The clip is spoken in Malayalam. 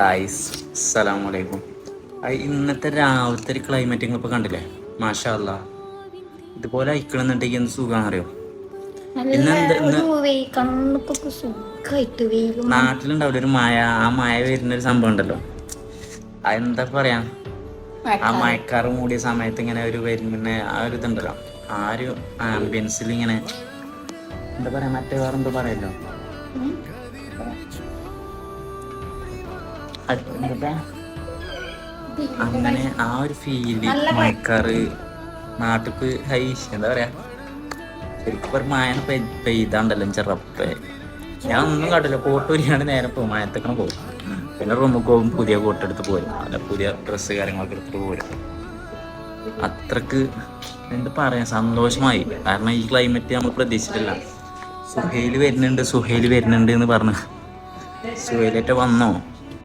അസ്സലാമലൈക്കും. ഇന്നത്തെ രാവിലത്തെ ഒരു ക്ലൈമറ്റ് ഇപ്പൊ കണ്ടില്ലേ? മാഷാ അല്ലാ, ഇതുപോലെ അയക്കണമെന്നുണ്ടെങ്കിൽ എന്ത് സുഖാന്ന് അറിയോ? നാട്ടിലുണ്ടാവില്ല ഒരു മഴ, ആ മഴ വരുന്നൊരു സംഭവം ഉണ്ടല്ലോ, അതെന്താ പറയാ, ആ മഴക്കാറ് മൂടിയ സമയത്ത് ഇങ്ങനെ ഒരു വരുന്ന ആ ഒരു ഇതുണ്ടല്ലോ, ആ ഒരു ആംബിയൻസിൽ ഇങ്ങനെ എന്താ പറയാ, മറ്റേ വേറെന്തോ പറയല്ലോ, അങ്ങനെ ആ ഒരു ഫീല് മഴക്കാറ് നാട്ടിക്ക് ഹൈഷ് എന്താ പറയാ, ശരിക്കും ഒരു മഴ പെയ്താണ്ടല്ലോ ചെറപ്പേ. ഞാൻ ഒന്നും കാട്ടില്ല, കോട്ട് ഊരിയാണ് നേരെ പോകും, മഴത്തേക്കാണ് പോകും. പിന്നെ റൂമിൽ പോകും, പുതിയ കോട്ട് എടുത്ത് പോരും, അല്ല പുതിയ ഡ്രസ്സ് കാര്യങ്ങളൊക്കെ എടുത്തിട്ട് പോരും. അത്രക്ക് എന്താ പറയാ, സന്തോഷമായി. കാരണം ഈ ക്ലൈമറ്റ് നമ്മൾ പ്രതീക്ഷിച്ചിട്ടില്ല. സുഹൈല് വരുന്നുണ്ട് എന്ന് പറഞ്ഞു. സുഹൈലേറ്റ വന്നോ?